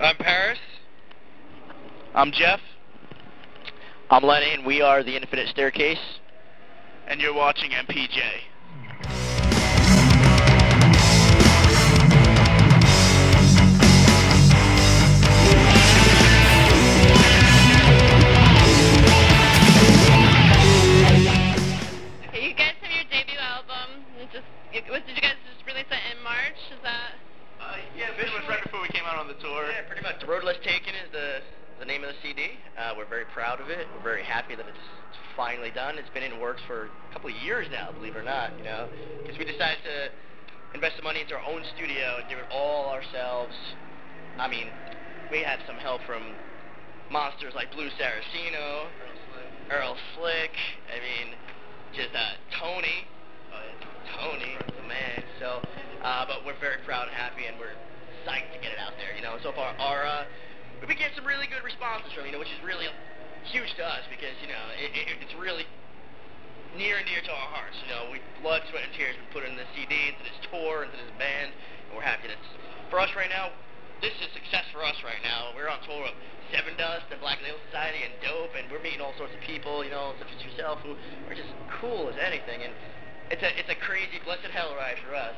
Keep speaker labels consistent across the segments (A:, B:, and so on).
A: I'm Paris.
B: I'm Jeff. I'm Lenny, and we are the Infinite Staircase.
A: And you're watching MPJ.
C: Hey, you guys have your debut album. Did you guys just release that in March? Is that?
A: Yeah, pretty much right before we came out on the tour.
B: Yeah, pretty much. The Road Less Taken is the name of the CD. We're very proud of it. We're very happy that it's finally done. It's been in the works for a couple of years now, believe it or not, you know, because we decided to invest the money into our own studio and do it all ourselves. I mean, we had some help from monsters like Blue Saraceno, Earl Slick, I mean, just Tony, the man. So, but we're very proud and happy, and we're psyched to get it out there. You know, so far we've been getting some really good responses from, you know, which is really huge to us because, you know, it's really near and dear to our hearts. You know, blood, sweat, and tears we put in this CD, into this tour, into this band, and we're happy that for us right now. This is success for us right now. We're on tour with Sevendust and Black Label Society and Dope, and we're meeting all sorts of people, you know, such as yourself, who are just cool as anything. And it's a crazy, blessed hell ride for us.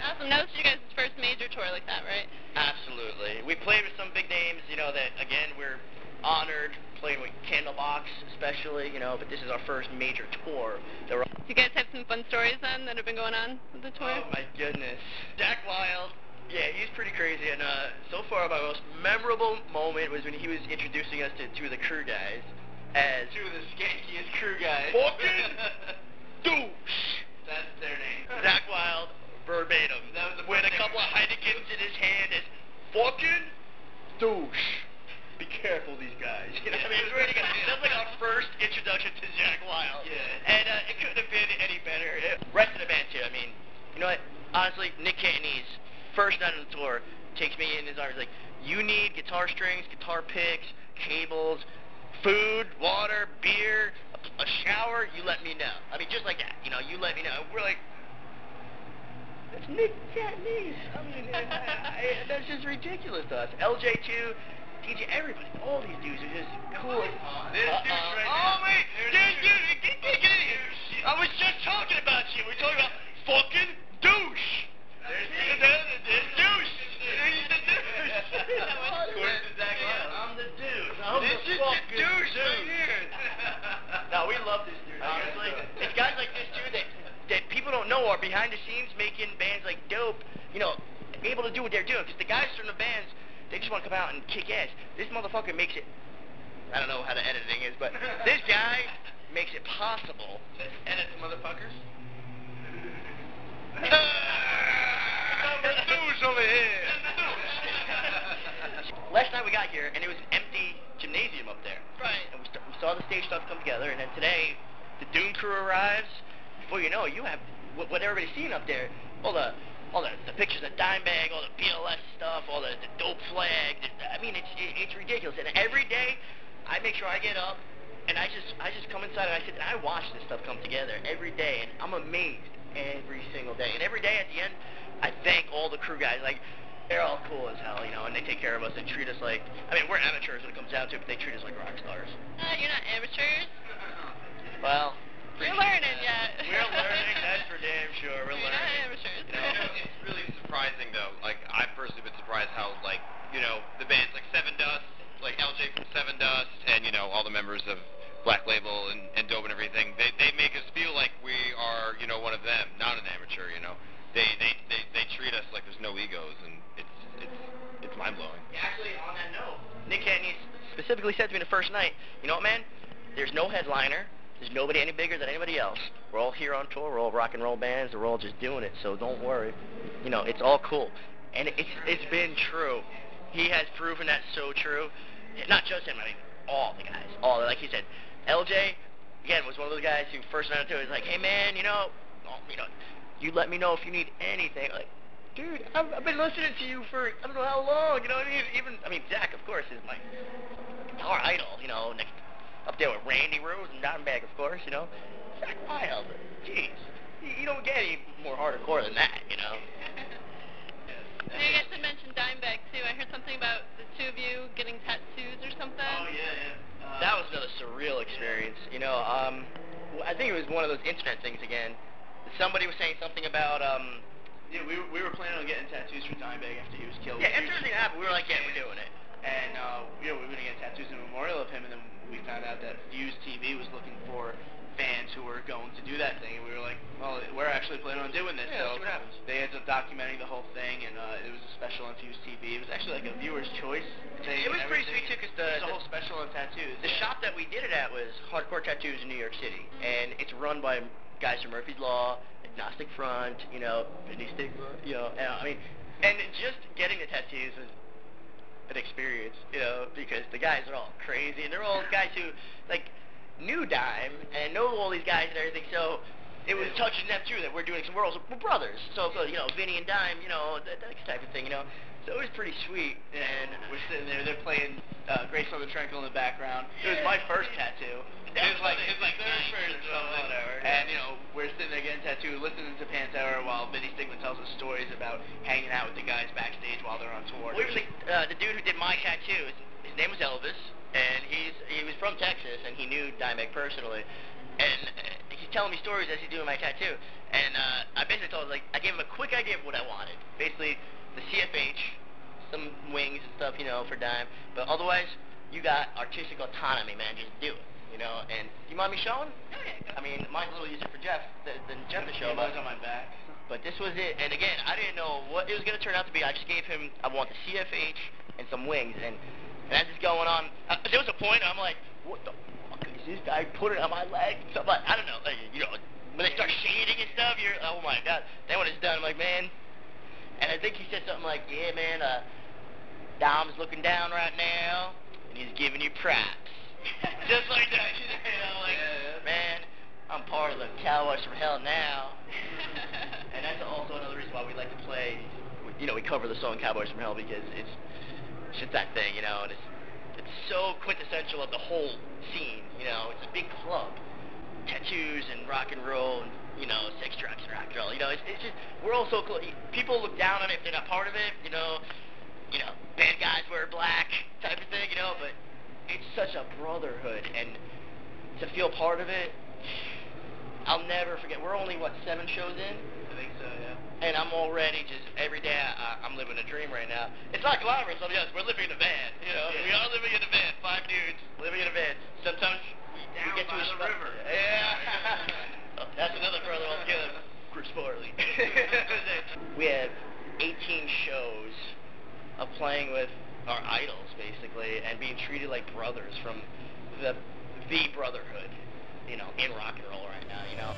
C: Awesome. That was you guys' first major tour like that, right?
B: Absolutely. We played with some big names, you know, that, again, we're honored, playing with Candlebox especially, you know, but this is our first major tour.
C: Do you guys have some fun stories then that have been going on with the tour?
B: Oh, my goodness. Zakk Wylde. Yeah, he's pretty crazy, and so far my most memorable moment was when he was introducing us to two of the crew guys as
A: Two of the skankiest crew guys.
B: fucking douche.
A: That's their name.
B: Zakk Wylde, verbatim,
A: That was the
B: with a
A: first
B: couple of Heinekens in his hand as fucking douche. Be careful, these guys. You know, I mean, it was really good. That's like our first introduction to Zakk Wylde.
A: Yeah.
B: And it couldn't have been any better. Rest of the band too. I mean, you know what? Honestly, Nick Cantonese, first night on the tour, takes me in his arms like, you need guitar strings, guitar picks, cables, food, water, beer, a shower, you let me know. I mean, just like that. You know, you let me know. We're like, that's Nick Cantonese. I mean, that's just ridiculous to us. LJ2, TJ, everybody, all these dudes are just cool.
A: This douche right
B: Oh,
A: now.
B: wait, dude, I was just talking about you. We're talking about fucking douche. There's douche. I'm the dude.
A: This is the douche right here.
B: No, we love this dude, honestly. It's guys like this dude that people don't know are behind the scenes making bands like Dope, you know, able to do what they're doing. Because the guys from the bands, they just want to come out and kick ass. This motherfucker makes it, I don't know how the editing is, but this guy makes it possible.
A: Edit the motherfuckers.
B: The douche over here. Last night we got here, and it was an empty gymnasium up there.
C: Right.
B: And we saw the stage stuff come together, and then today, the Doom crew arrives. Before you know it, you have what everybody's seeing up there. All the pictures of Dimebag, all the BLS stuff, all the Dope flag. I mean, it's ridiculous. And every day, I make sure I get up, and I just come inside and I sit and I watch this stuff come together every day, and I'm amazed every single day. And every day at the end, I thank all the crew guys. Like, they're all cool as hell, you know, and they take care of us and treat us like, I mean, we're amateurs when it comes down to it, but they treat us like rock stars.
C: You're not amateurs?
B: Well,
C: you're learning yet.
B: We're learning, that's for damn sure. We're
C: You're
B: learning.
C: not amateurs.
B: You know,
D: It's really surprising though. Like I've personally been surprised how like you know the bands like Sevendust, like LJ from Sevendust, and you know all the members of Black Label and Dope and everything. They make us feel like we are you know one of them, not an amateur. You know, they treat us like there's no egos, and it's mind blowing.
B: actually, on that note, Nick Cantonese specifically said to me the first night, you know what, man? There's no headliner. There's nobody any bigger than anybody else. We're all here on tour. We're all rock and roll bands. We're all just doing it. So don't worry. You know, it's all cool. And it's been true. He has proven that so true. Not just him. I mean, all the guys. All like he said. LJ, again, was one of those guys who first night on tour was like, hey man, you know, you let me know if you need anything. Like, dude, I've been listening to you for I don't know how long. You know what I mean? Zakk, of course, is my guitar idol. You know, next. Up there with Randy Rose and Dimebag, of course, you know. Zakk Wylde, jeez. You don't get any more hardcore than that, you know.
C: You guys had mentioned Dimebag, too. I heard something about the two of you getting tattoos or something?
A: Oh, yeah.
B: That was another surreal experience. You know, I think it was one of those internet things again. Somebody was saying something about,
A: Yeah, we were planning on getting tattoos for Dimebag after he was killed.
B: yeah, after everything happened, we were like, yeah, we're doing it.
A: And, we were going to get tattoos in memorial of him, and then we found out that Fuse TV was looking for fans who were going to do that thing, and we were like, well, we're actually planning on doing this.
B: Yeah,
A: so
B: let's see what happens.
A: they ended up documenting the whole thing, and it was a special on Fuse TV. It was actually like a viewer's choice thing.
B: It was
A: and
B: pretty
A: everything.
B: sweet, too, because
A: It was a whole special on tattoos.
B: the shop that we did it at was Hardcore Tattoos in New York City, and it's run by guys from Murphy's Law, Agnostic Front, you know, Vinny Stigma, you know, and, I mean, and just getting the tattoos was an experience, you know, because the guys are all crazy, and they're all guys who, like, knew Dime, and know all these guys and everything, so it was touching them, too, that we're doing some, we're brothers, so, you know, Vinny and Dime, you know, that type of thing, you know, so it was pretty sweet, and
A: we're sitting there, they're playing Grace on the Tranquil in the background. It was my first tattoo. It was like third first or something.
B: Whatever.
A: And, you know, we're sitting there getting tattooed, listening to Pantera while Vinny Stigma tells us stories about hanging out with the guys backstage while they're on tour.
B: Well, even the dude who did my tattoo, his name was Elvis, and he was from Texas, and he knew Dimebag personally, and he's telling me stories as he's doing my tattoo, and I basically told him, like, I gave him a quick idea of what I wanted, basically the CFH, some wings and stuff, you know, for Dime, but otherwise, you got artistic autonomy, man, just do it, you know, and you mind me showing? I mean, mine's a little easier for Jeff than Jeff to show,
A: mine's on my back.
B: but this was it, and again, I didn't know what it was going to turn out to be. I just gave him, I want the CFH and some wings, and that's just going on. There was a point I'm like, what the fuck is this guy putting on my leg? So, like, I don't know, like, you know, when they start shading and stuff, you're, oh my god. Then when it's done, I'm like, man, and I think he said something like, yeah, man, Dom's looking down right now, and he's giving you props. Just like that, you know, like, man, I'm part of the Cowboys from Hell now. And that's also another reason why we like to play, you know, we cover the song Cowboys from Hell because it's just that thing, you know, and it's so quintessential of the whole scene, you know, it's a big club. Tattoos and rock and roll and, you know, sex, drugs, and rock and roll, you know, it's just, we're all so close. People look down on it if they're not part of it, you know, bad guys wear black type of thing, you know, but it's such a brotherhood, and to feel part of it, I'll never forget. We're only, what, 7 shows in?
A: I think so, yeah.
B: And I'm already just, every day, I'm living a dream right now. It's not glamorous, I'll be honest, we're living in a van, you know, we are living in a van, 5 dudes living in a van. Sometimes we get to
A: by
B: a
A: the
B: spot.
A: river.
B: Yeah. Oh, that's another brother altogether, Chris Farley. We have 18 shows of playing with our idols, basically, and being treated like brothers from the brotherhood, you know, in rock and roll right now, you know.